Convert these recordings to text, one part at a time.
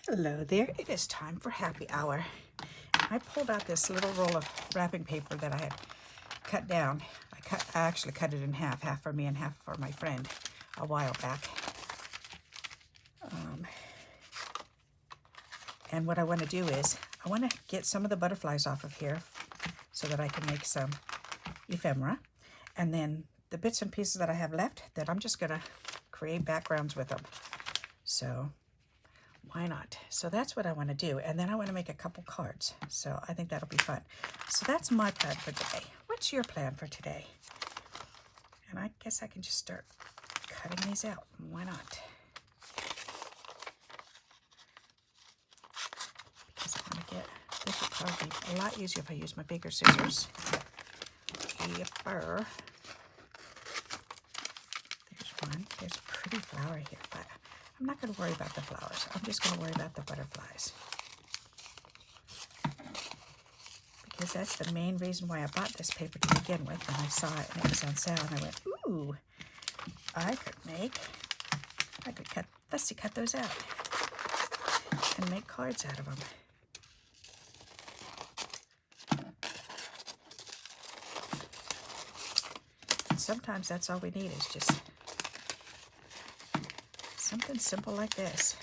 Hello there, it is time for happy hour. I pulled out this little roll of wrapping paper that I had cut down. I actually cut it in half, half for me and half for my friend a while back. And what I want to do is, I want to get some of the butterflies off of here so that I can make some ephemera. And then the bits and pieces that I have left, that I'm just going to create backgrounds with them. So why not? So that's what I want to do. And then I want to make a couple cards. So I think that'll be fun. So that's my plan for today. What's your plan for today? And I guess I can just start cutting these out. Why not? Because I want to get, this will probably be a lot easier if I use my bigger scissors. Yepper. There's one. There's a pretty flower here, but I'm not going to worry about the flowers. I'm just going to worry about the butterflies. Because that's the main reason why I bought this paper to begin with. When I saw it and it was on sale, and I went, ooh, I could fussy cut those out and make cards out of them. And sometimes that's all we need is just something simple like this.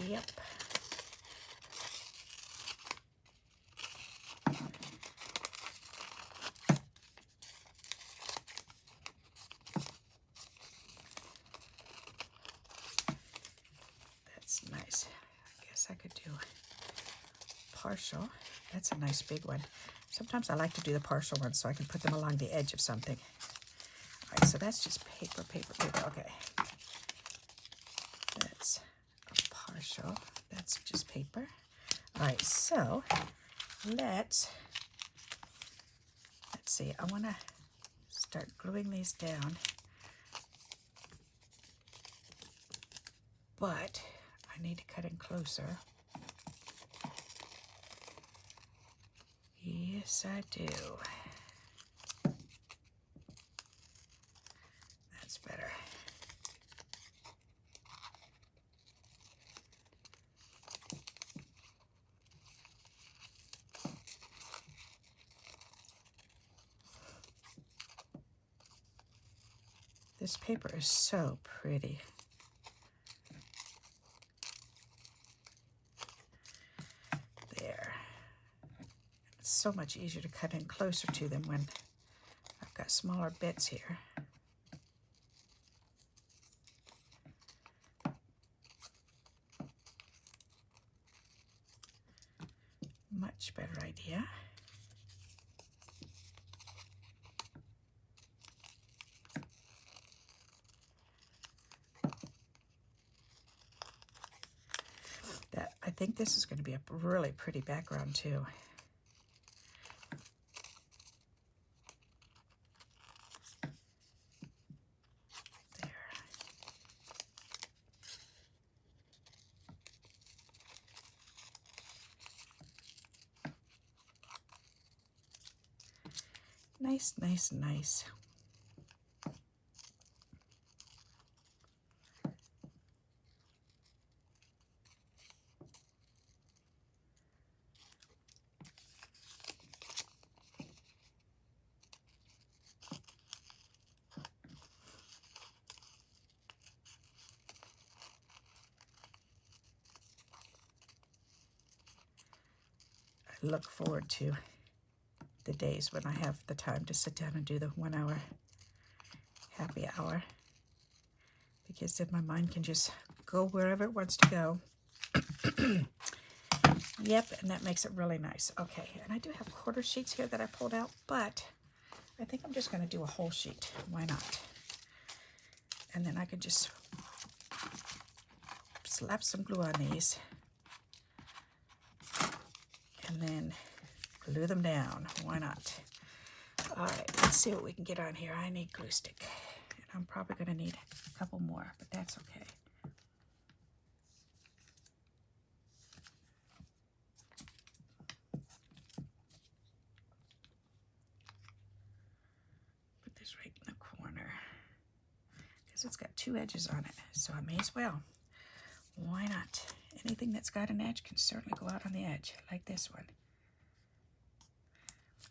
Yep. That's nice. I guess I could do partial. That's a nice big one. Sometimes I like to do the partial ones so I can put them along the edge of something. All right, so that's just paper, paper, paper. Okay. That's a partial. That's just paper. All right, so let's see. I want to start gluing these down. But I need to cut in closer. Yes, I do. That's better. This paper is so pretty. There. It's so much easier to cut in closer to them when I've got smaller bits here. Much better idea. I think this is going to be a really pretty background too. There. Nice, nice, nice. Look forward to the days when I have the time to sit down and do the 1 hour happy hour, because then my mind can just go wherever it wants to go. Yep, and that makes it really nice. Okay, and I do have quarter sheets here that I pulled out, but I think I'm just going to do a whole sheet. Why not? And then I could just slap some glue on these and then glue them down. Why not? All right, let's see what we can get on here. I need glue stick, and I'm probably going to need a couple more, but that's okay. Put this right in the corner because it's got two edges on it, so I may as well. Why not? Anything that's got an edge can certainly go out on the edge, like this one.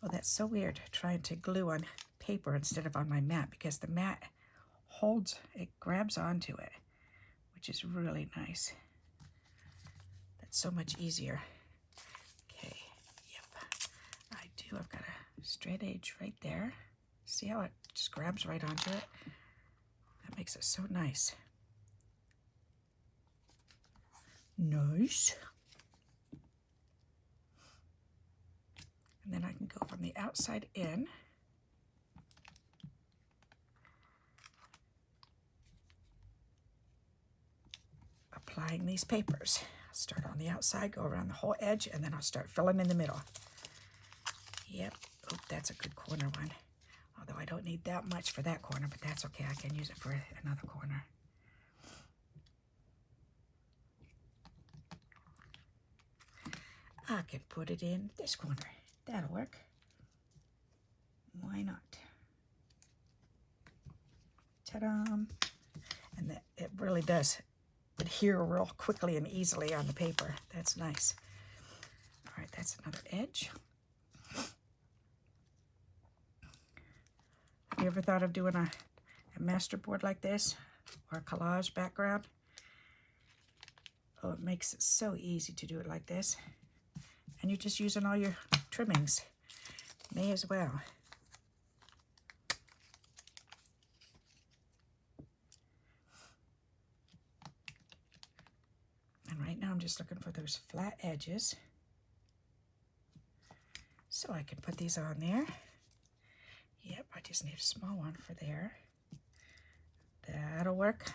Oh, that's so weird, trying to glue on paper instead of on my mat, because the mat holds, it grabs onto it, which is really nice. That's so much easier. Okay, yep, I do. I've got a straight edge right there. See how it just grabs right onto it? That makes it so nice. Nice. And then I can go from the outside in. Applying these papers. I'll start on the outside, go around the whole edge, and then I'll start filling in the middle. Yep. Oh, that's a good corner one. Although I don't need that much for that corner, but that's okay. I can use it for another corner. I can put it in this corner. That'll work. Why not? Ta-da! And that, it really does adhere real quickly and easily on the paper. That's nice. All right, that's another edge. Have you ever thought of doing a masterboard like this, or a collage background? Oh, it makes it so easy to do it like this. And you're just using all your trimmings. May as well. And right now I'm just looking for those flat edges, so I can put these on there. Yep, I just need a small one for there. That'll work.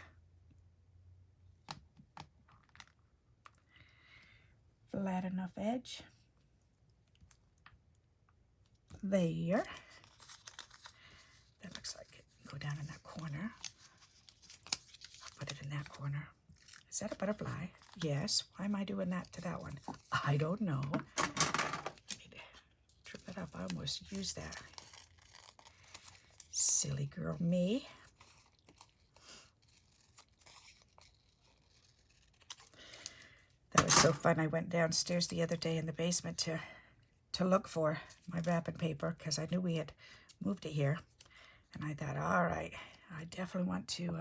Flat enough edge. There. That looks like it can go down in that corner. I'll put it in that corner. Is that a butterfly? Yes. Why am I doing that to that one? I don't know. I need to trim that up. I almost used that. Silly girl me. That was so fun. I went downstairs the other day in the basement to look for my wrapping paper, because I knew we had moved it here. And I thought, all right, I definitely want to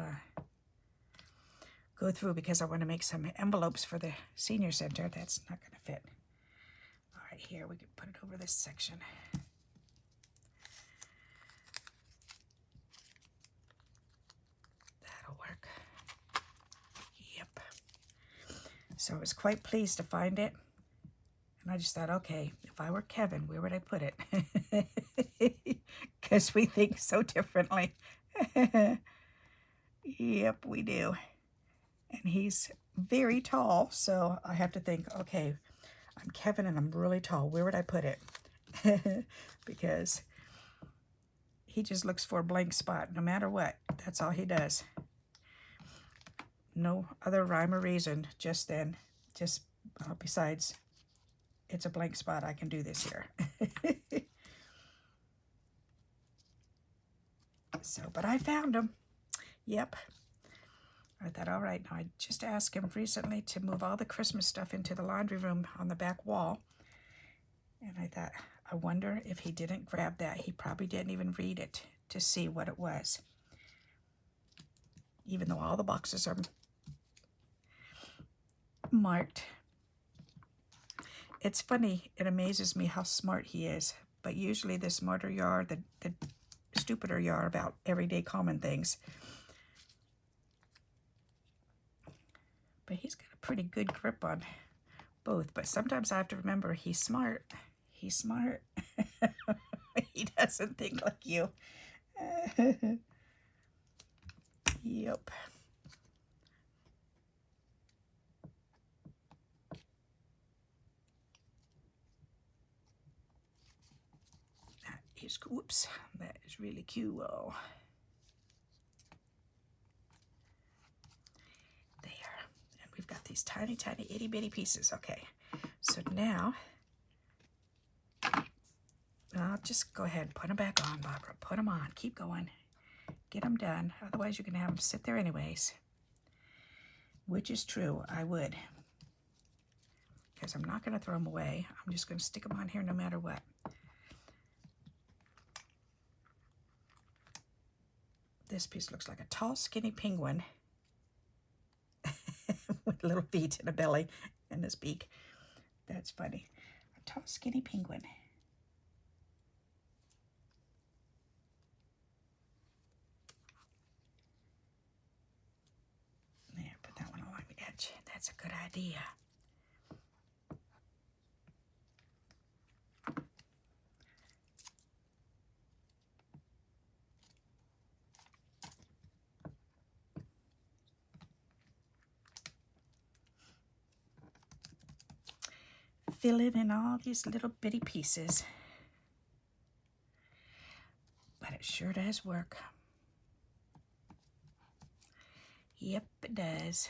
go through, because I want to make some envelopes for the senior center. That's not going to fit. All right, here, we can put it over this section. That'll work. Yep. So I was quite pleased to find it. And I just thought, okay, if I were Kevin, where would I put it? Because we think so differently. Yep, we do. And he's very tall, so I have to think, okay, I'm Kevin and I'm really tall. Where would I put it? Because he just looks for a blank spot no matter what. That's all he does. No other rhyme or reason, just then. Just besides, it's a blank spot. I can do this here. So, but I found him. Yep. I thought, all right, now I just asked him recently to move all the Christmas stuff into the laundry room on the back wall. And I thought, I wonder if he didn't grab that. He probably didn't even read it to see what it was. Even though all the boxes are marked. It's funny, it amazes me how smart he is. But usually the smarter you are, the stupider you are about everyday common things. But he's got a pretty good grip on both. But sometimes I have to remember he's smart. He's smart. He doesn't think like you. Yep. That is, whoops, that is really cute. Oh. There. And we've got these tiny, tiny, itty bitty pieces. Okay. So now, I'll just go ahead and put them back on, Barbara. Put them on. Keep going. Get them done. Otherwise, you're going to have them sit there anyways. which is true, I would. Because I'm not going to throw them away. I'm just going to stick them on here no matter what. This piece looks like a tall, skinny penguin with little feet and a belly and his beak. That's funny. A tall, skinny penguin. There, put that one along the edge. That's a good idea. Fill it in all these little bitty pieces. But it sure does work. Yep, it does.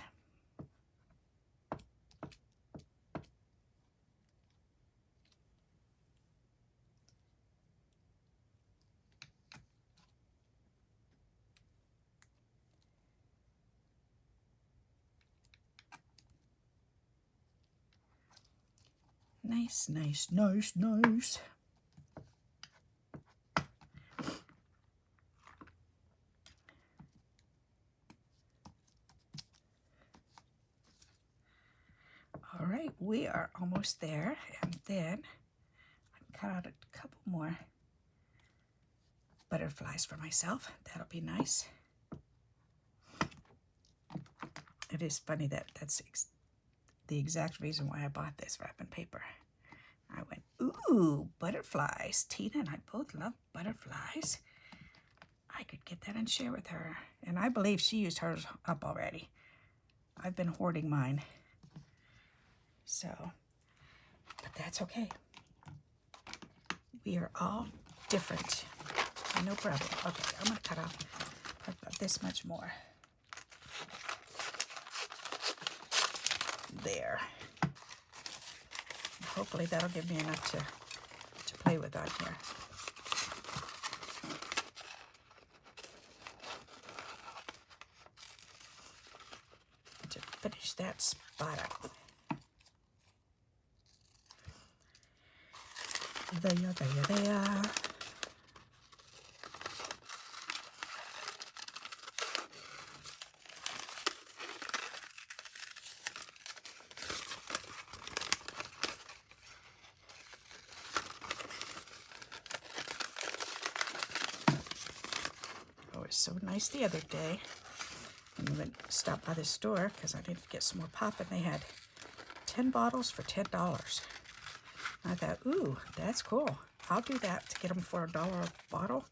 Nice, nice, nice, nice. All right, we are almost there. And then I cut out a couple more butterflies for myself. That'll be nice. It is funny that that's the exact reason why I bought this wrapping paper. I went, ooh, butterflies. Tina and I both love butterflies. I could get that and share with her. And I believe she used hers up already. I've been hoarding mine. So, but that's okay. We are all different. No problem. Okay, I'm going to cut off about this much more. There. Hopefully that'll give me enough to play with on here. To finish that spot up. There. Oh, it's so nice the other day. And we went stopped by the store because I needed to get some more pop, and they had 10 bottles for $10. I thought, ooh, that's cool. I'll do that to get them for $1 a bottle.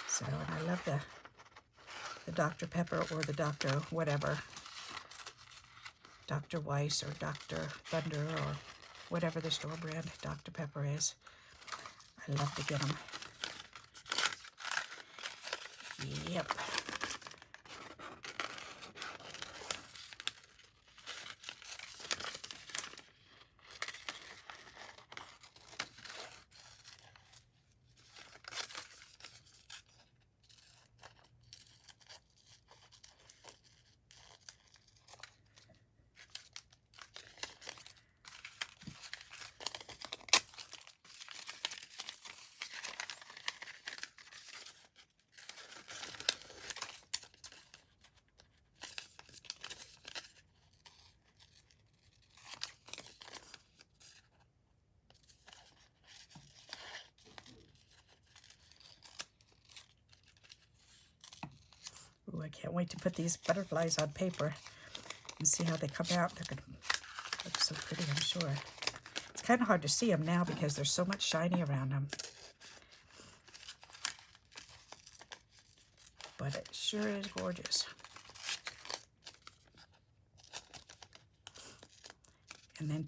So, and I love the Dr. Pepper or the Dr. whatever. Dr. Weiss or Dr. Thunder or whatever the store brand Dr. Pepper is. I love to get them. Yep. Ooh, I can't wait to put these butterflies on paper and see how they come out. They're going to look so pretty, I'm sure. It's kind of hard to see them now because there's so much shiny around them. But it sure is gorgeous. And then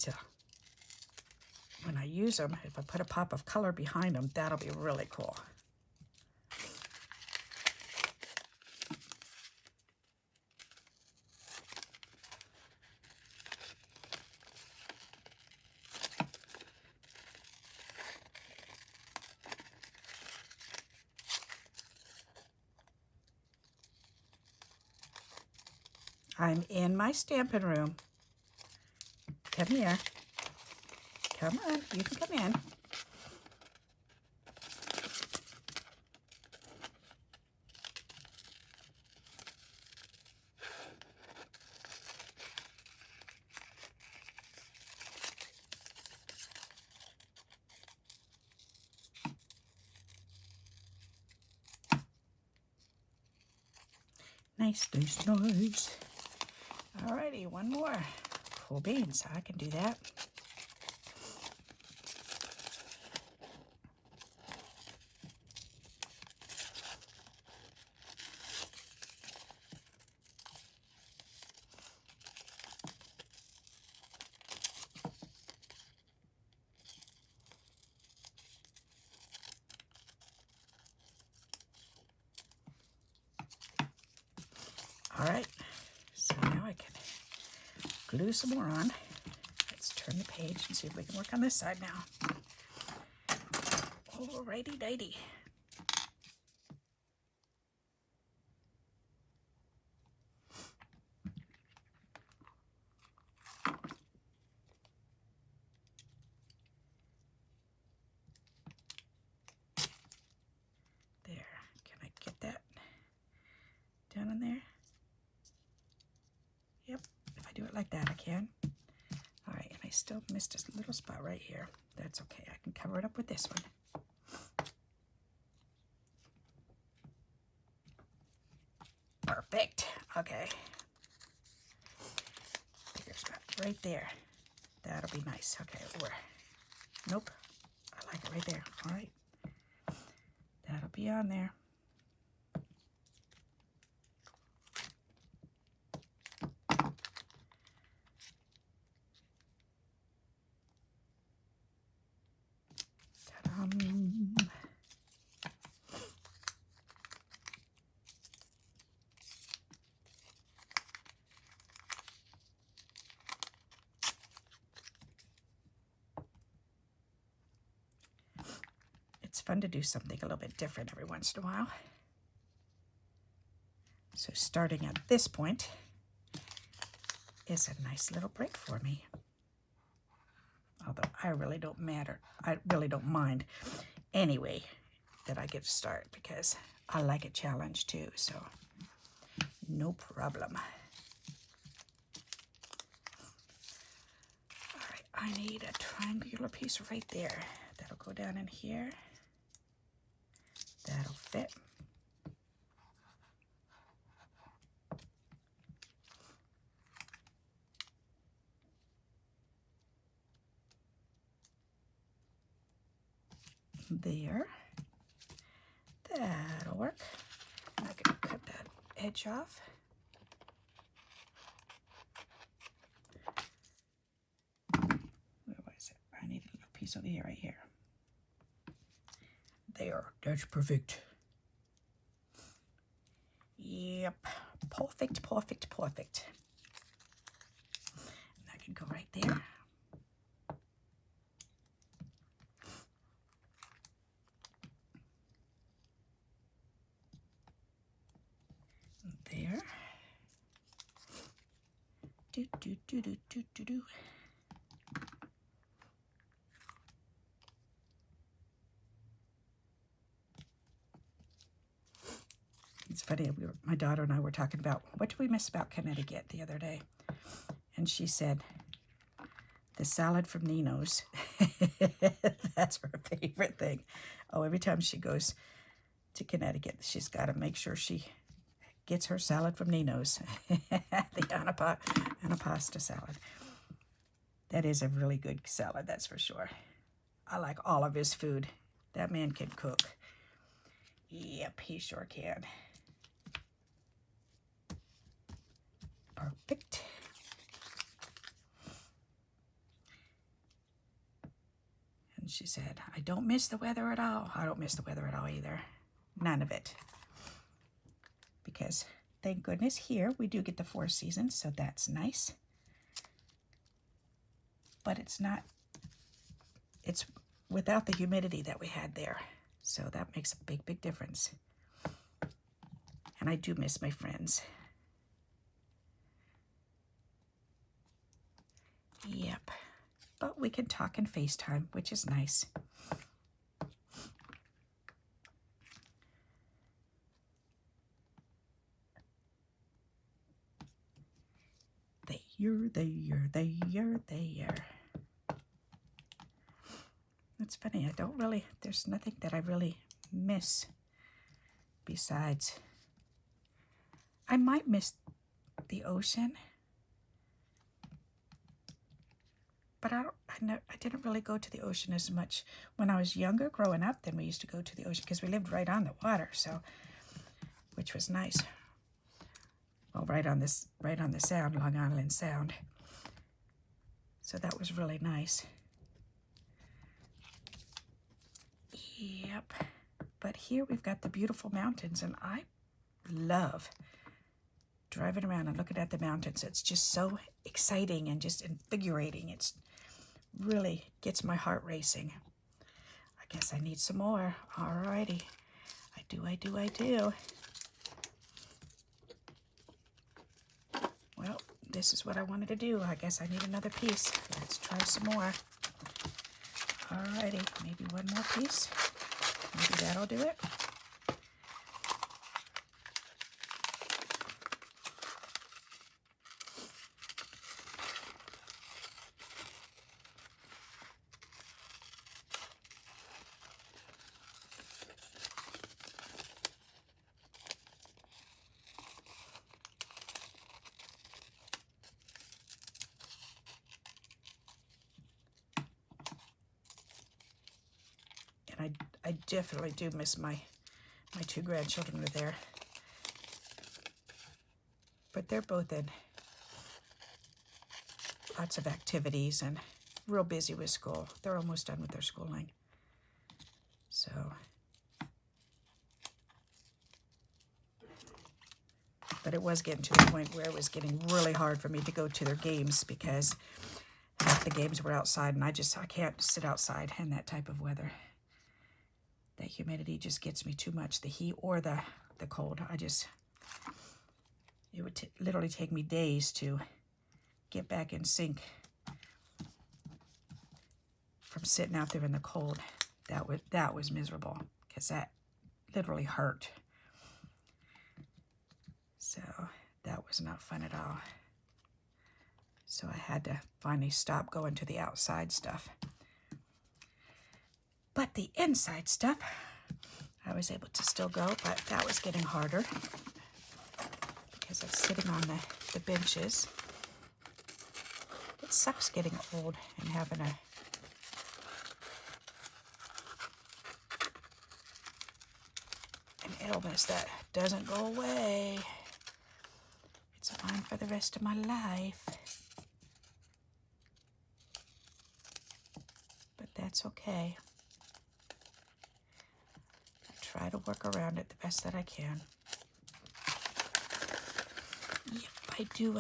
when I use them, if I put a pop of color behind them, that'll be really cool. I'm in my stamping room. Come here. Come on, you can come in. Nice, nice, nice. Alrighty, one more. Cool beans, I can do that. Alright, so now I can glue some more on. Let's turn the page and see if we can work on this side now. Alrighty, dighty. There, can I get that down in there? Yep, if I do it like that, I can. All right, and I still missed a little spot right here. That's okay, I can cover it up with this one. Perfect, okay. Bigger spot right there. That'll be nice, okay, or, nope, I like it right there, all right. That'll be on there. It's fun to do something a little bit different every once in a while. So starting at this point is a nice little break for me. Although I really don't mind anyway that I get to start because I like a challenge too, so no problem. All right, I need a triangular piece right there. That'll go down in here. That'll fit. There. That'll work. I can cut that edge off. Where was it? I need a little piece over here, right here. There. That's perfect. Yep. Perfect, perfect, perfect. And I can go right there. There. Do, do, do, do, do, do, do. It's funny, my daughter and I were talking about, what did we miss about Connecticut the other day? And she said, the salad from Nino's. That's her favorite thing. Oh, every time she goes to Connecticut, she's got to make sure she gets her salad from Nino's. The anapasta salad. That is a really good salad, that's for sure. I like all of his food. That man can cook. Yep, he sure can. Perfect. And she said, I don't miss the weather at all. I don't miss the weather at all either. None of it. Because thank goodness here we do get the 4 seasons, so that's nice. But it's without the humidity that we had there. So that makes a big, big difference. And I do miss my friends. Yep. But we can talk and FaceTime, which is nice. There. It's funny, I don't really, there's nothing that I really miss besides, I might miss the ocean, but I didn't really go to the ocean as much when I was younger, growing up. Then we used to go to the ocean because we lived right on the water, so, which was nice. Well, right on the Sound, Long Island Sound. So that was really nice. Yep. But here we've got the beautiful mountains, and I love driving around and looking at the mountains. It's just so exciting and just invigorating. It's really gets my heart racing. I guess I need some more. Alrighty. I do. Well, this is what I wanted to do. I guess I need another piece. Let's try some more. Alrighty, maybe one more piece. Maybe that'll do it. I definitely do miss my two grandchildren are there. But they're both in lots of activities and real busy with school. They're almost done with their schooling. So, but it was getting to the point where it was getting really hard for me to go to their games because half the games were outside, and I can't sit outside in that type of weather. The humidity just gets me too much, the heat or the cold. It would literally take me days to get back in sync from sitting out there in the cold. That was miserable because that literally hurt. So that was not fun at all. So I had to finally stop going to the outside stuff. But the inside stuff, I was able to still go, but that was getting harder because I was sitting on the benches. It sucks getting old and having an illness that doesn't go away. It's mine for the rest of my life. But that's okay. Try to work around it the best that I can. Yep, I do.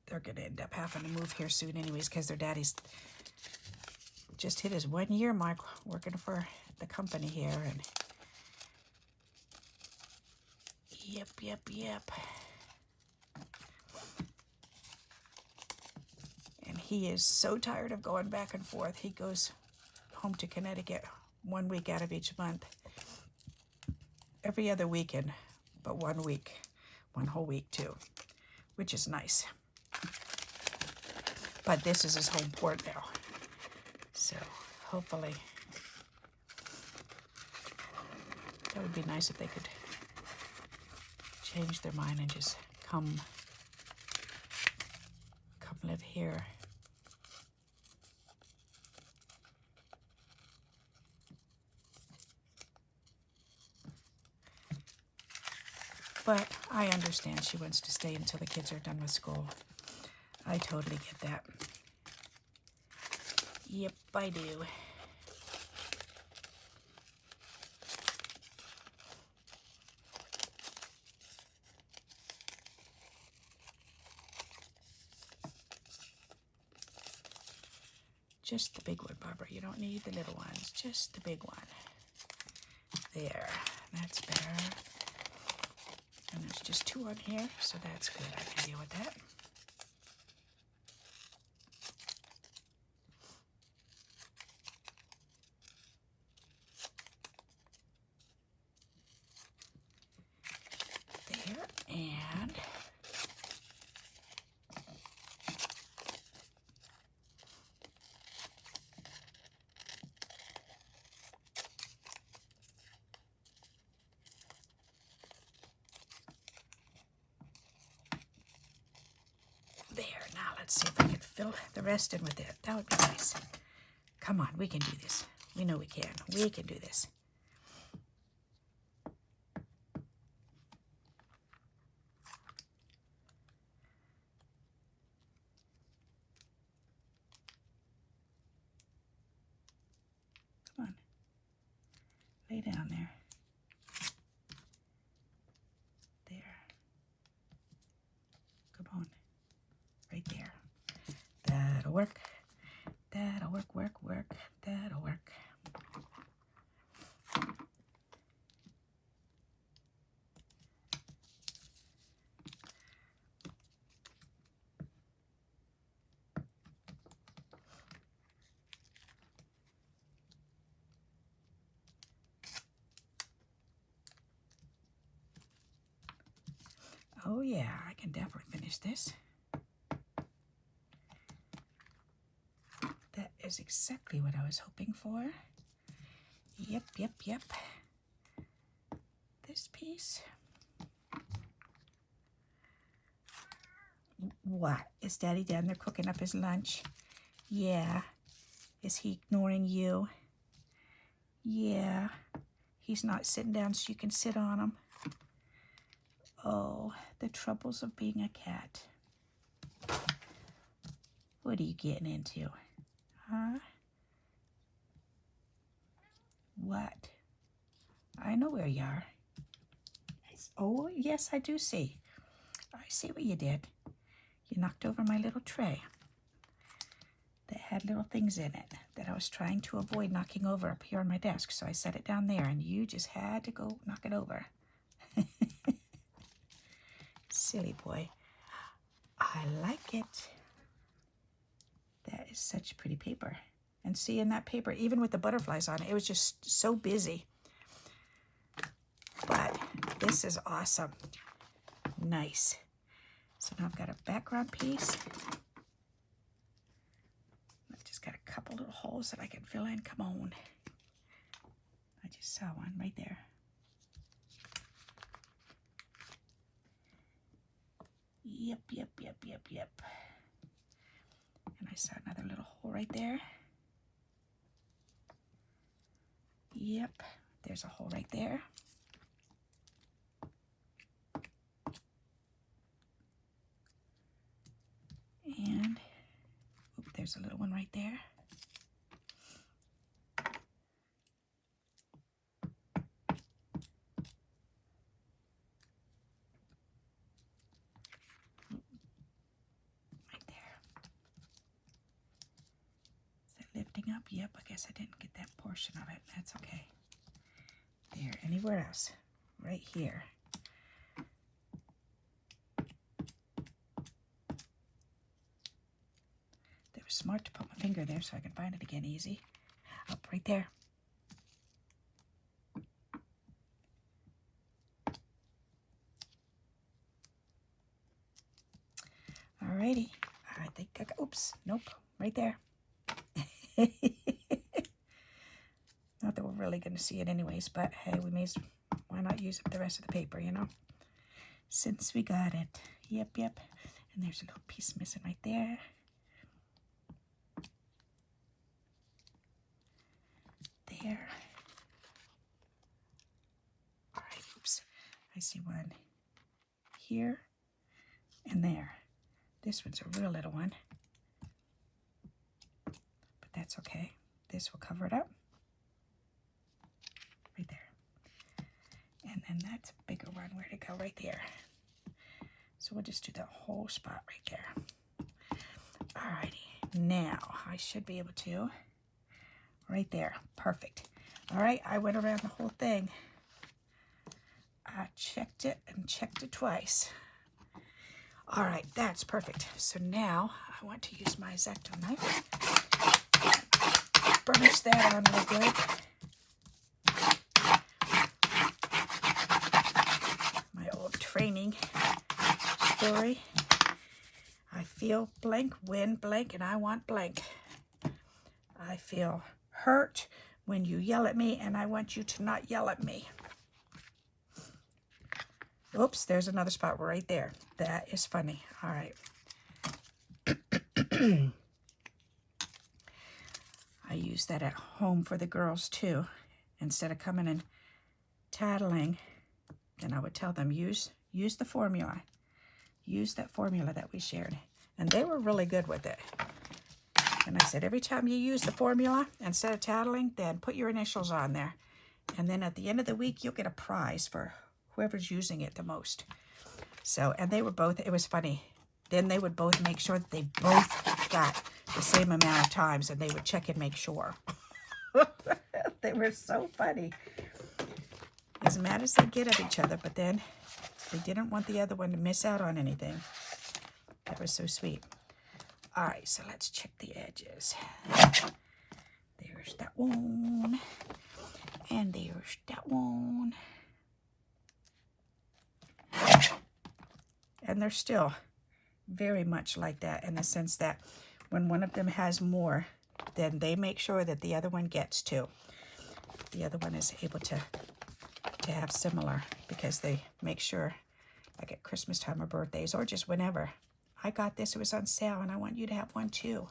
They're going to end up having to move here soon anyways because their daddy's just hit his 1 year mark working for the company here. And yep. And he is so tired of going back and forth. He goes home to Connecticut 1 week out of each month. Every other weekend, but 1 week. 1 whole week too, which is nice. But this is his home port now. So hopefully that would be nice if they could change their mind and just come live here. But I understand she wants to stay until the kids are done with school. I totally get that. Yep, I do. Just the big one, Barbara. You don't need the little ones. Just the big one. There. That's better. And there's just 2 on here, so that's good. I can deal with that. There, and there. Now let's see if I can fill the rest in with it. That would be nice. Come on, we can do this. We know we can. We can do this. Come on. Lay down there. There. Come on. Right there. That'll work. That'll work, work. That'll work. Oh yeah, I can definitely finish this. That is exactly what I was hoping for. Yep. This piece. What? Is Daddy down there cooking up his lunch? Yeah. Is he ignoring you? Yeah. He's not sitting down so you can sit on him. Oh, the troubles of being a cat. What are you getting into? Huh? What? I know where you are. Oh, yes, I do see. I see what you did. You knocked over my little tray that had little things in it that I was trying to avoid knocking over up here on my desk. So I set it down there, and you just had to go knock it over. Silly boy. I like it. That is such pretty paper. And see, in that paper, even with the butterflies on it, it was just so busy. But this is awesome. Nice. So now I've got a background piece. I've just got a couple little holes that I can fill in. Come on. I just saw one right there. Yep. And I saw another little hole right there. Yep, there's a hole right there. And there's a little one right there. Lifting up. Yep, I guess I didn't get that portion of it. That's okay. There, anywhere else? Right here. They were smart to put my finger there so I can find it again easy. Up right there. Alrighty. I think I got, oops, nope, right there. Not that we're really going to see it anyways, but hey, why not use up the rest of the paper, you know? Since we got it. Yep. And there's a little piece missing right there. There. All right, oops. I see one here and there. This one's a real little one, but that's okay. This will cover it up. Right there. And then that's a bigger one. Where'd it go? Right there. So we'll just do the whole spot right there. Alrighty. Now, I should be able to. Right there. Perfect. Alright, I went around the whole thing. I checked it and checked it twice. Alright, that's perfect. So now, I want to use my X-Acto knife. Burnish that on real good. My old training story. I feel blank when blank and I want blank. I feel hurt when you yell at me and I want you to not yell at me. Oops, there's another spot right there. That is funny. All right. I use that at home for the girls too. Instead of coming and tattling, then I would tell them, use the formula. Use that formula that we shared. And they were really good with it. And I said, every time you use the formula, instead of tattling, then put your initials on there. And then at the end of the week, you'll get a prize for whoever's using it the most. So, and they were both, it was funny. Then they would both make sure that they both got the same amount of times, and they would check and make sure. They were so funny. As mad as they get at each other, but then they didn't want the other one to miss out on anything. That was so sweet. All right, so let's check the edges. There's that one. And there's that one. And they're still very much like that in the sense that when one of them has more, then they make sure that the other one gets to. The other one is able to have similar, because they make sure, like at Christmas time or birthdays or just whenever, I got this, it was on sale and I want you to have one too.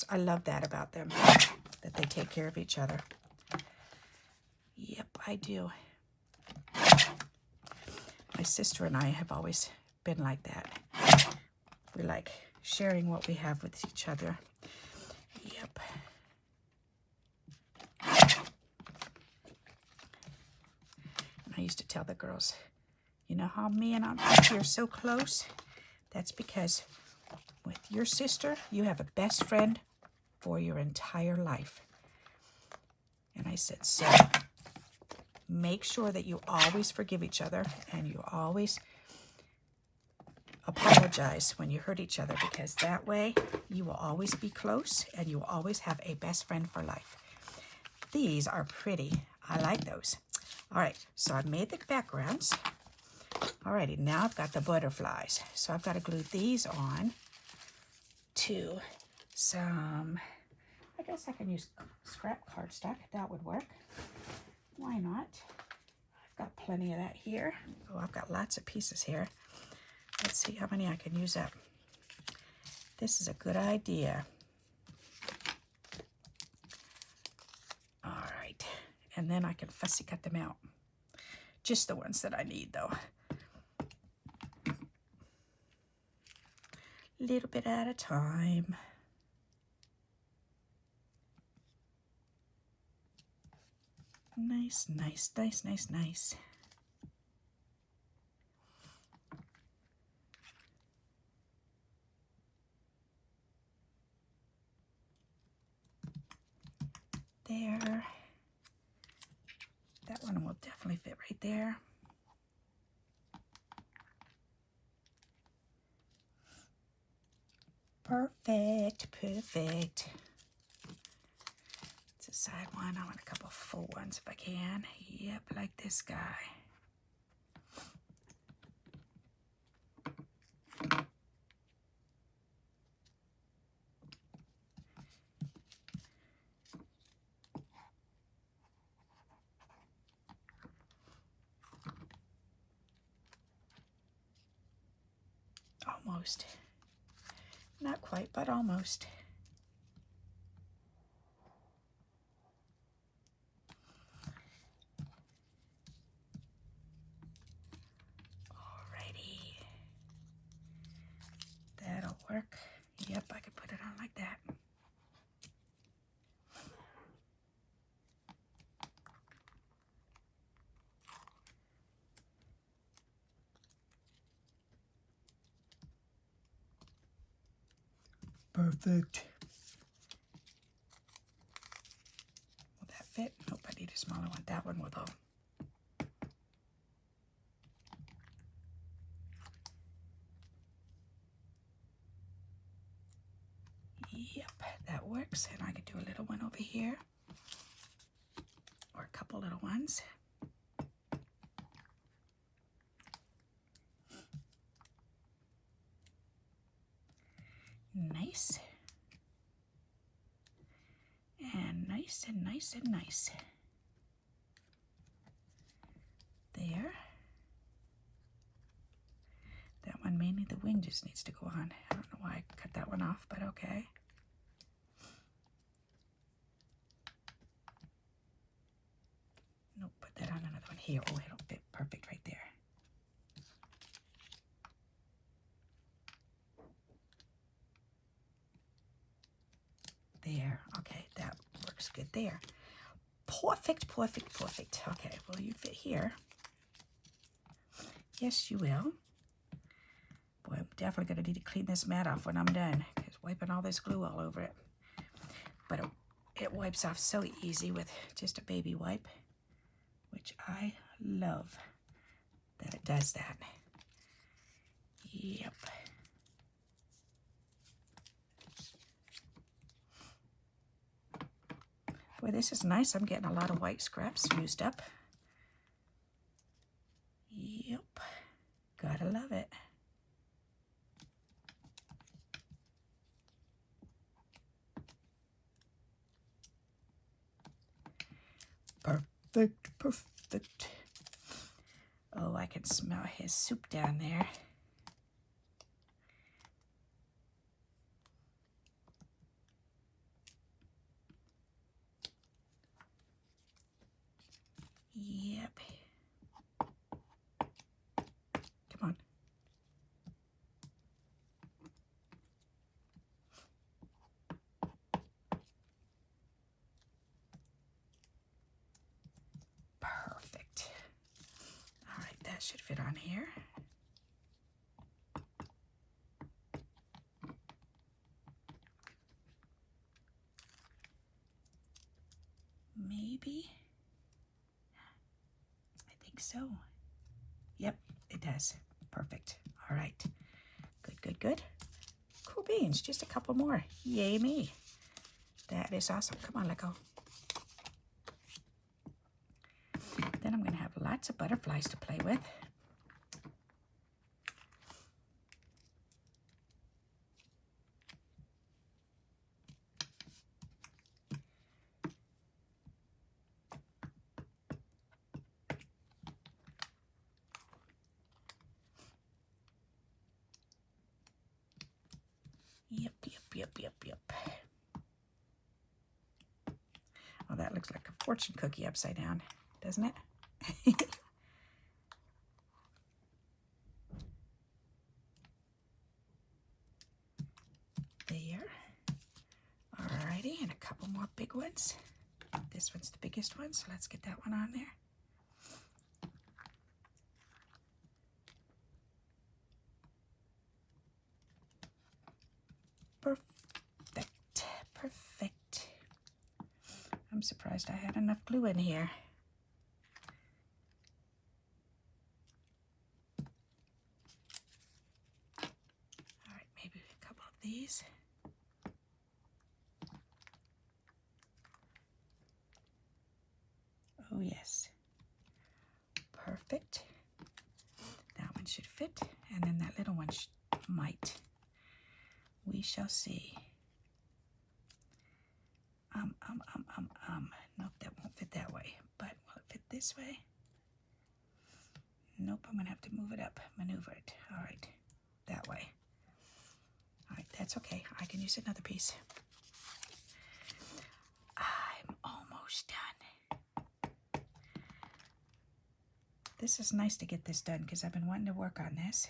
I love that about them, that they take care of each other. Yep, I do. My sister and I have always been like that. We like sharing what we have with each other. Yep. And I used to tell the girls, you know how me and Aunt Becky are so close? That's because with your sister, you have a best friend for your entire life. And I said, so make sure that you always forgive each other and you always apologize when you hurt each other, because that way you will always be close and you will always have a best friend for life. These are pretty. I like those. All right, so I've made the backgrounds. Alrighty, now I've got the butterflies. So I've got to glue these on to some, I guess I can use scrap cardstock. That would work. Why not? I've got plenty of that here. Oh, I've got lots of pieces here. Let's see how many I can use up. This is a good idea. All right, and then I can fussy cut them out. Just the ones that I need though. Little bit at a time. Nice, nice, nice, nice, nice. There. That one will definitely fit right there. Perfect, perfect. It's a side one. I want a couple full ones if I can. Yep, like this guy. Almost. Not quite, but almost. Alrighty. Perfect. Will that fit? Nope, I need a smaller one. That one will though. Yep, that works. And I can do a little one over here. Or a couple little ones. Nice. And nice and nice and nice. There. That one, mainly the wing just needs to go on. I don't know why I cut that one off, but okay. Nope, put that on another one here. Oh, it'll fit perfect right there. There, okay, that works good there. Perfect, perfect, perfect. Okay, will you fit here? Yes, you will. Boy, I'm definitely going to need to clean this mat off when I'm done, because wiping all this glue all over it. But it wipes off so easy with just a baby wipe, which I love that it does that. Yep. Boy, this is nice. I'm getting a lot of white scraps used up. Yep. Gotta love it. Perfect, perfect. Oh, I can smell his soup down there. Yep. Come on. Perfect. All right, that should fit on here. Maybe. I think so. Yep, it does. Perfect. All right. Good, good, good. Cool beans. Just a couple more. Yay me. That is awesome. Come on, let go. Then I'm going to have lots of butterflies to play with. Yep, yep, yep, yep, yep. Oh, that looks like a fortune cookie upside down, doesn't it? There. Alrighty, and a couple more big ones. This one's the biggest one, so let's get that one on there. Perfect, perfect. I'm surprised I had enough glue in here. All right, maybe a couple of these. Oh yes, perfect. That one should fit, and then that little one might. We shall see. Nope, that won't fit that way. But will it fit this way? Nope, I'm gonna have to move it up, maneuver it. All right, that way. All right, that's okay. I can use another piece. I'm almost done. This is nice to get this done because I've been wanting to work on this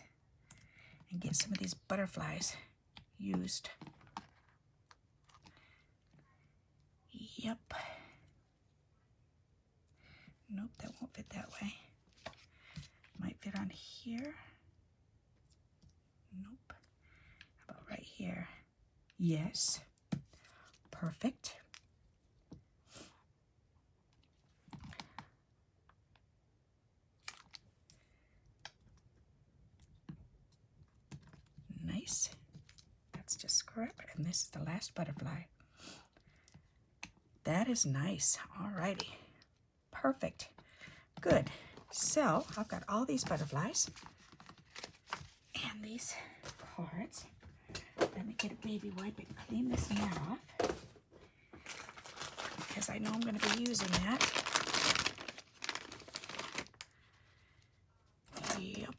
and get some of these butterflies used. Yep. Nope, that won't fit that way. Might fit on here. Nope. How about right here? Yes. Perfect. Nice. That's just correct. And this is the last butterfly. That is nice. Alrighty. Perfect. Good. So I've got all these butterflies and these cards. Let me get a baby wipe and clean this mat off, because I know I'm going to be using that. Yep.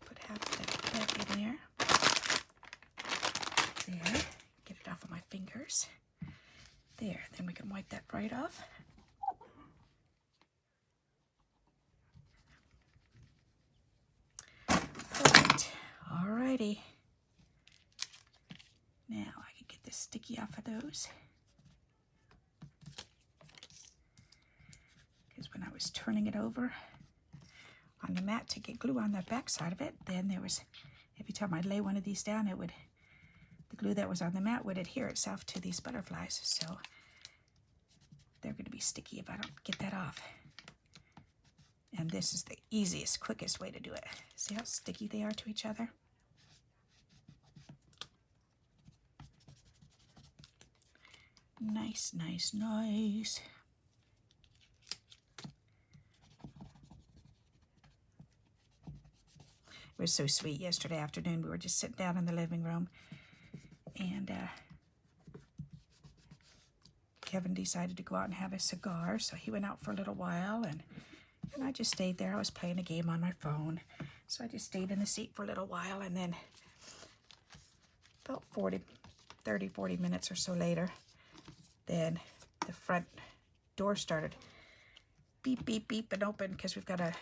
Put half of that back in there. There. Get it off of my fingers. There. Then we can wipe that right off. Perfect. Alrighty. Now I can get this sticky off of those. Because when I was turning it over on the mat to get glue on the back side of it, then there was, every time I lay one of these down, it would, the glue that was on the mat would adhere itself to these butterflies. So they're going to be sticky if I don't get that off. And this is the easiest, quickest way to do it. See how sticky they are to each other? Nice, nice, nice. It was so sweet yesterday afternoon. We were just sitting down in the living room, and Kevin decided to go out and have a cigar, so he went out for a little while, and I just stayed there. I was playing a game on my phone, so I just stayed in the seat for a little while, and then about 30, 40 minutes or so later, then the front door started beep, beep, beep, and open, because we've got a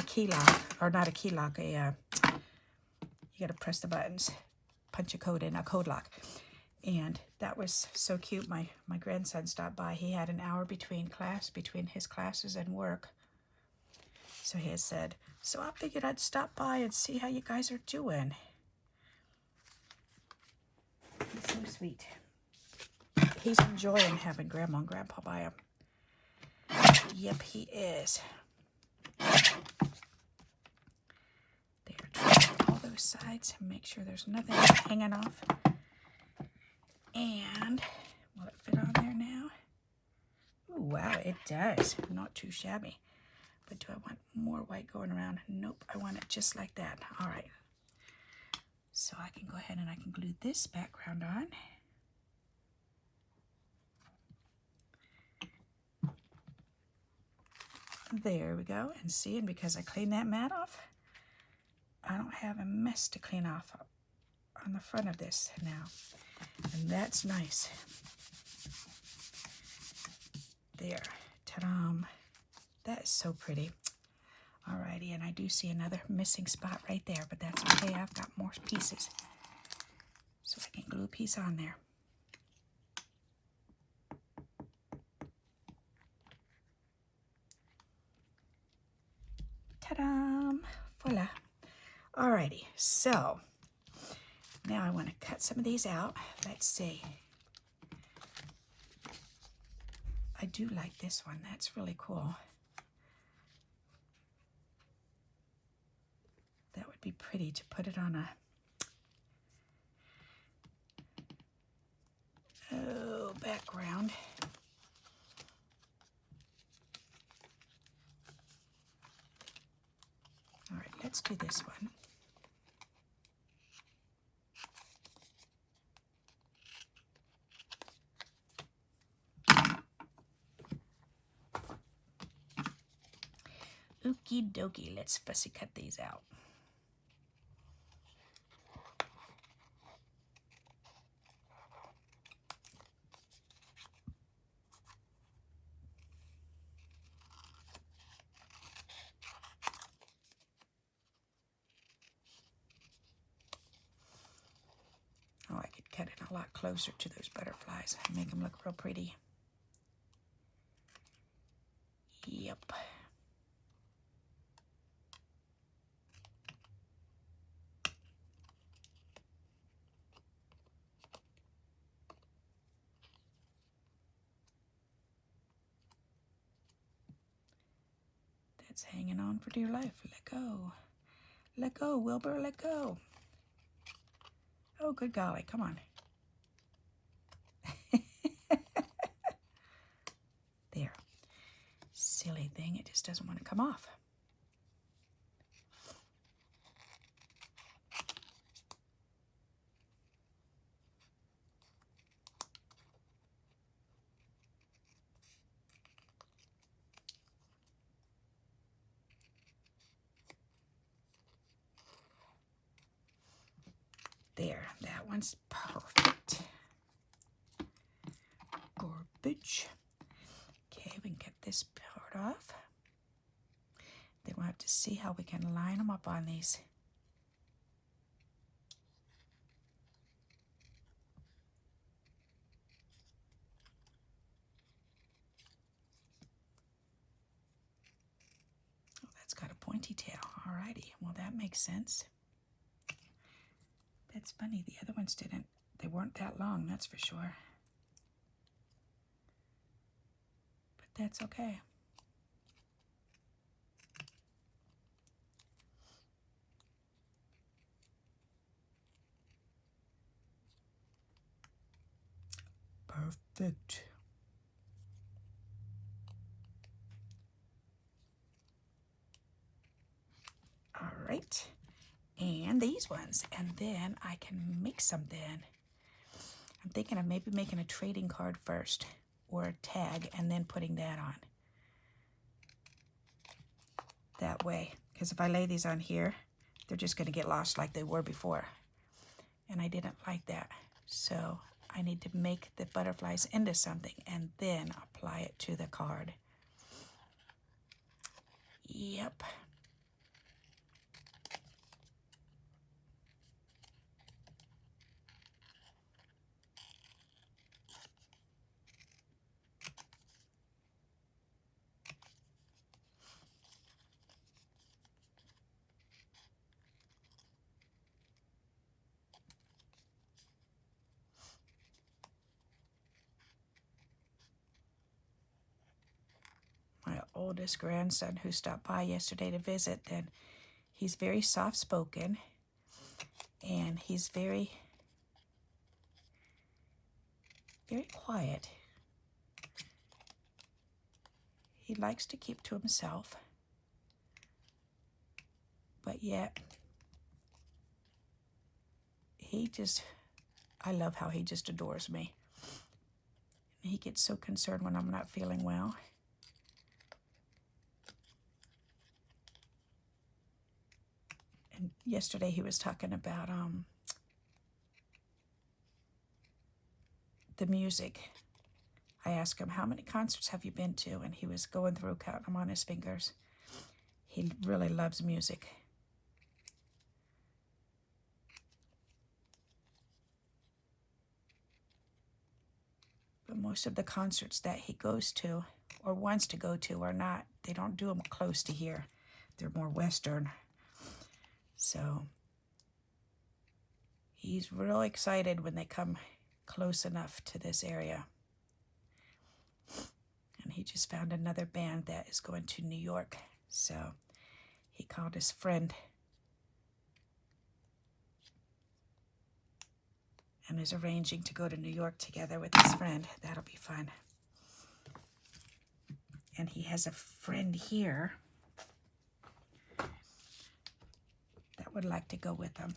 key lock, or not a key lock, you got to press the buttons, punch a code in, a code lock. And that was so cute. My grandson stopped by. He had an hour between his classes and work. So he had said, so I figured I'd stop by and see how you guys are doing. He's so sweet. He's enjoying having Grandma and Grandpa by him. Yep, he is. There, trim all those sides and make sure there's nothing hanging off. And will it fit on there now? Ooh, wow, it does. Not too shabby. But do I want more white going around? Nope, I want it just like that. All right. So I can go ahead and I can glue this background on. There we go. And see, and because I cleaned that mat off, I don't have a mess to clean off on the front of this now. And that's nice. There. Ta-da. That is so pretty. Alrighty, and I do see another missing spot right there, but that's okay. I've got more pieces. So I can glue a piece on there. Ta-da! Voila. Alrighty, so now I want to cut some of these out. Let's see. I do like this one. That's really cool. That would be pretty to put it on a background. All right, let's do this one. Okie dokie, let's fussy cut these out. Oh, I could cut it a lot closer to those butterflies and make them look real pretty. Yep. It's hanging on for dear life. Let go. Let go, Wilbur, let go. Oh, good golly, come on. There. Silly thing, it just doesn't want to come off. There, that one's perfect. Garbage. Okay, we can get this part off. Then we'll have to see how we can line them up on these. Oh, that's got a pointy tail. Alrighty, well that makes sense. That's funny, the other ones didn't. They weren't that long, that's for sure. But that's okay. Perfect. All right. And these ones, and then I can make something. I'm thinking of maybe making a trading card first, or a tag, and then putting that on. That way, because if I lay these on here, they're just going to get lost like they were before. And I didn't like that. So I need to make the butterflies into something and then apply it to the card. Yep. My oldest grandson who stopped by yesterday to visit, then he's very soft-spoken, and he's very quiet. He likes to keep to himself, but yet I love how he just adores me. He gets so concerned when I'm not feeling well. And yesterday he was talking about the music. I asked him, how many concerts have you been to? And he was going through, counting them on his fingers. He really loves music. But most of the concerts that he goes to, or wants to go to, they don't do them close to here. They're more Western. So he's real excited when they come close enough to this area. And he just found another band that is going to New York. So he called his friend and is arranging to go to New York together with his friend. That'll be fun. And he has a friend here that would like to go with him.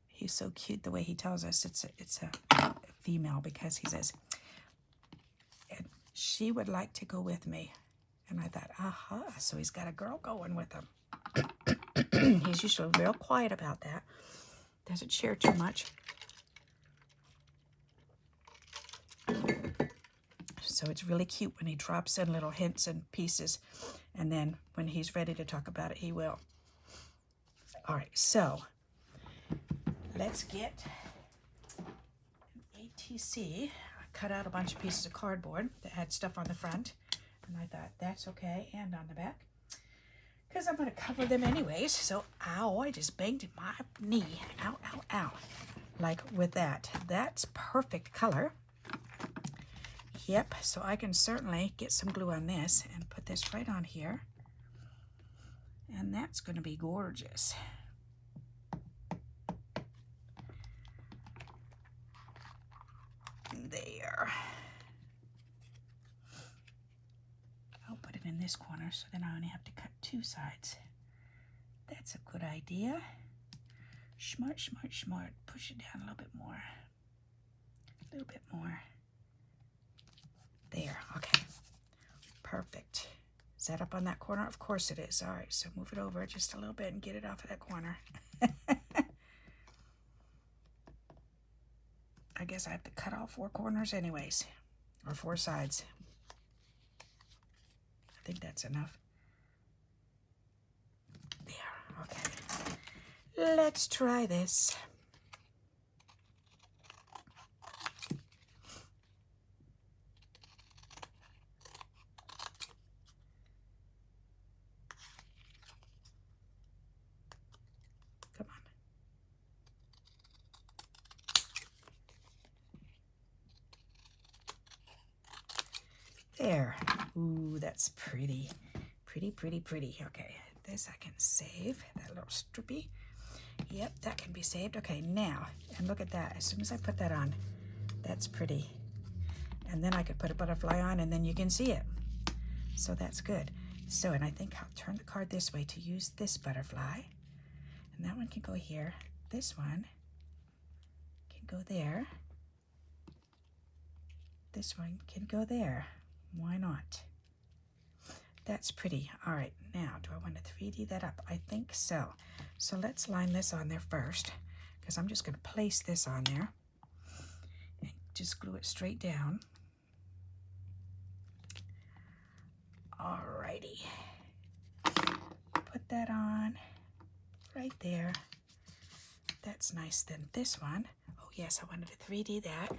He's so cute the way he tells us it's a female, because he says, and she would like to go with me. And I thought, aha, so he's got a girl going with him. He's usually real quiet about that. Doesn't share too much. So it's really cute when he drops in little hints and pieces. And then when he's ready to talk about it, he will. All right, so let's get an ATC. I cut out a bunch of pieces of cardboard that had stuff on the front. And I thought, that's okay, and on the back. Because I'm going to cover them anyways. So, ow, I just banged my knee. Ow, ow, ow. like with that. That's perfect color. Yep, so I can certainly get some glue on this and put this right on here. And that's going to be gorgeous. There. I'll put it in this corner so then I only have to cut 2 sides. That's a good idea. Smart, smart, smart. Push it down a little bit more. A little bit more. There, okay. Perfect. Is that up on that corner? Of course it is. All right, so move it over just a little bit and get it off of that corner. I guess I have to cut all 4 corners anyways, or 4 sides. I think that's enough. There, okay. Let's try this. Come on. There. Ooh, that's pretty. Pretty, pretty, pretty. Okay, this I can save. That little strippy. Yep, that can be saved. Okay, now, and look at that. As soon as I put that on, that's pretty. And then I could put a butterfly on, and then you can see it. So that's good. So, and I think I'll turn the card this way to use this butterfly. And that one can go here. This one can go there. This one can go there. Why not? That's pretty. All right, now, do I want to 3D that up? I think so. So let's line this on there first, because I'm just going to place this on there and just glue it straight down. All righty. Put that on right there. That's nice. Then this one, oh yes, I wanted to 3D that.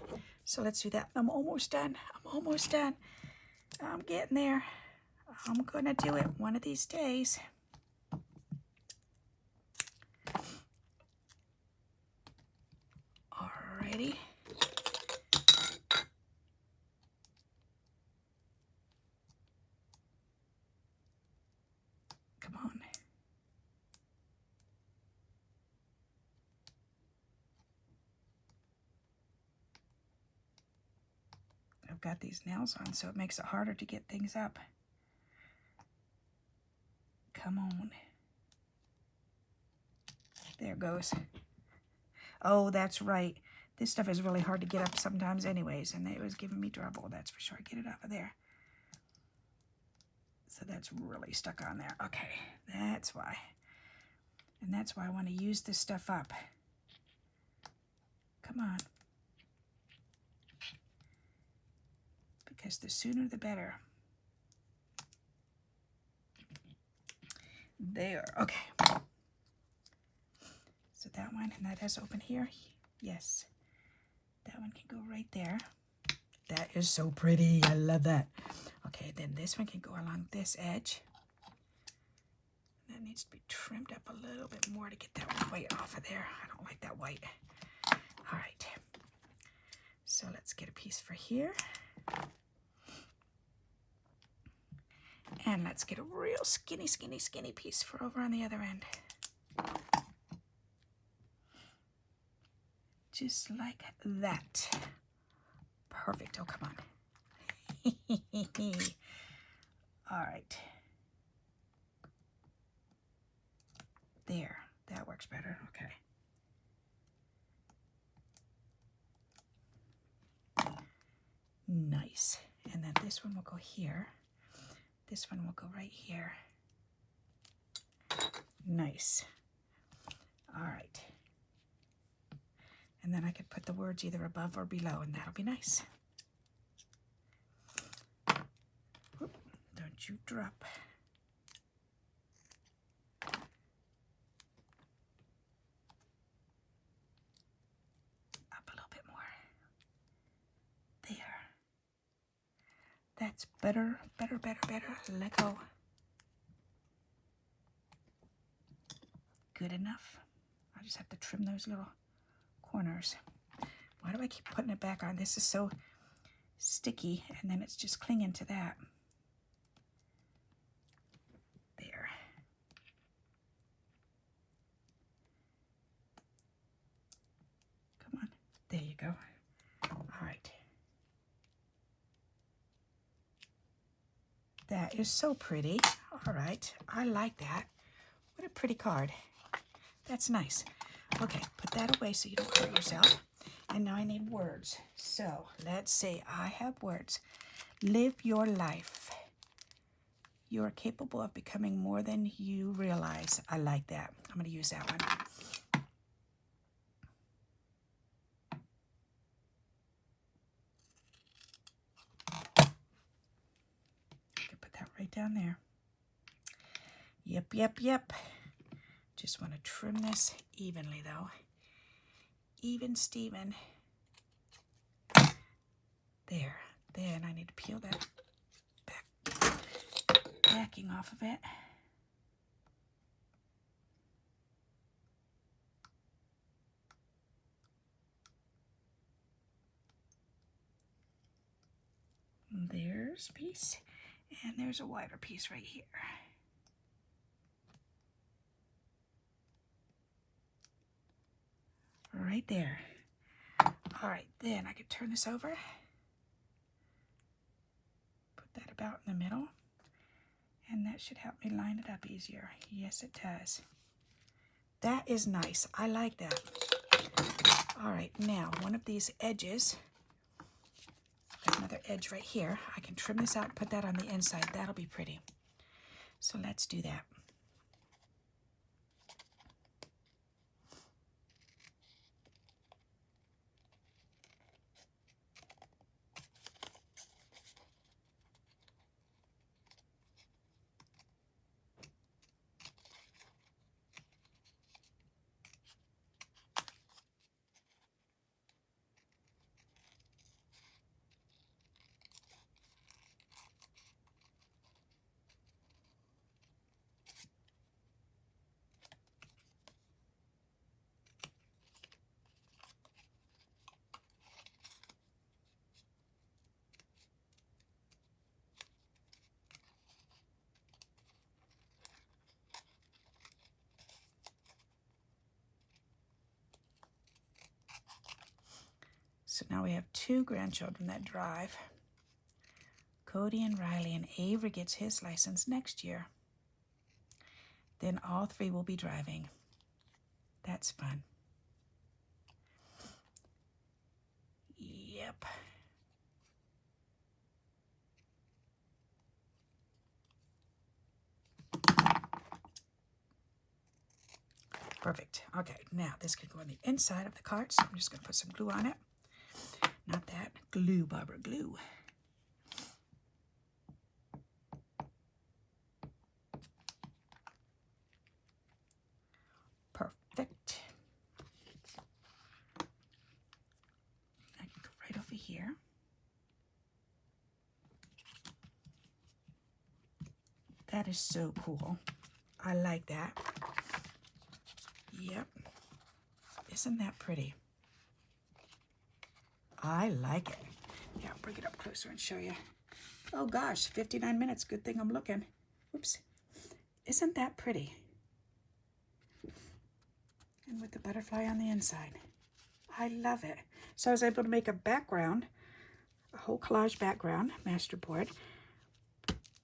So let's do that. I'm almost done. I'm almost done. I'm getting there. I'm gonna do it one of these days. Alrighty. Come on. I've got these nails on, so it makes it harder to get things up. Come on. There it goes. Oh, that's right. This stuff is really hard to get up sometimes anyways, and it was giving me trouble, that's for sure. Get it off of there. So that's really stuck on there. Okay, that's why. And that's why I want to use this stuff up. Come on. Because the sooner the better. There, okay. So that one, and that has open here. Yes. That one can go right there. That is so pretty. I love that. Okay, then this one can go along this edge. That needs to be trimmed up a little bit more to get that white off of there. I don't like that white. All right. So let's get a piece for here. And let's get a real skinny, skinny, skinny piece for over on the other end. Just like that. Perfect. Oh, come on. All right. There. That works better. Okay. Nice. And then this one will go here. This one will go right here. Nice. All right. And then I could put the words either above or below, and that'll be nice. Whoop, don't you drop. Up a little bit more. There. That's better, better, better, better. Let go. Good enough. I just have to trim those little corners. Why do I keep putting it back on? This is so sticky, and then it's just clinging to that. There. Come on. There you go. All right. That is so pretty. All right. I like that. What a pretty card. That's nice. Okay, put that away so you don't hurt yourself. And now I need words. So let's say I have words. Live your life. You are capable of becoming more than you realize. I like that. I'm going to use that one. I can put that right down there. Yep, yep, yep. Just want to trim this evenly though. Even Steven. There. Then I need to peel that backing off of it. There's a piece, and there's a wider piece right here. Right there. All right, then I could turn this over. Put that about in the middle. And that should help me line it up easier. Yes, it does. That is nice. I like that. All right, now one of these edges, got another edge right here. I can trim this out and put that on the inside. That'll be pretty. So let's do that. So now we have 2 grandchildren that drive. Cody and Riley, and Avery gets his license next year. Then all 3 will be driving. That's fun. Yep. Perfect. Okay, now this can go on the inside of the card, so I'm just going to put some glue on it. Not that. Glue, Barbara, glue. Perfect. I can go right over here. That is so cool. I like that. Yep. Isn't that pretty? I like it. Yeah, I'll bring it up closer and show you. Oh gosh, 59 minutes. Good thing I'm looking. Oops. Isn't that pretty? And with the butterfly on the inside. I love it. So I was able to make a background, a whole collage background, masterboard,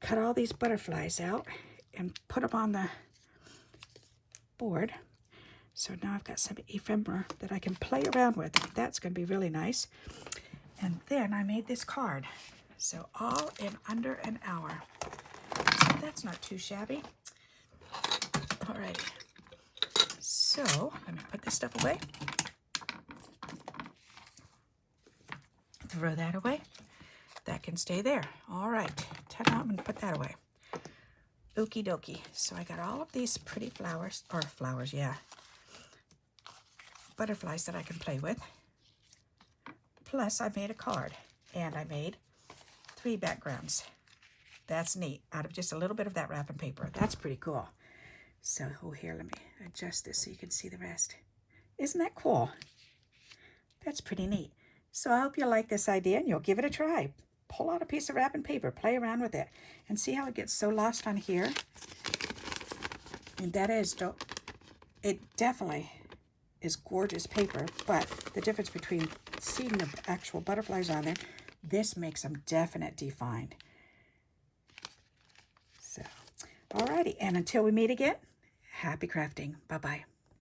cut all these butterflies out and put them on the board. So now I've got some ephemera that I can play around with. That's going to be really nice. And then I made this card. So all in under an hour. So that's not too shabby. Alrighty. So let me put this stuff away. Throw that away. That can stay there. All right. I'm going to put that away. Okie dokie. So I got all of these pretty flowers, yeah. Butterflies that I can play with. Plus, I made a card, and I made 3 backgrounds. That's neat, out of just a little bit of that wrapping paper. That's pretty cool. So, oh, here, let me adjust this so you can see the rest. Isn't that cool? That's pretty neat. So I hope you like this idea and you'll give it a try. Pull out a piece of wrapping paper, play around with it, and see how it gets so lost on here. And that is, it definitely is gorgeous paper, but the difference between seeing the actual butterflies on there, this makes them definite defined. So, alrighty, and until we meet again, happy crafting. Bye-bye.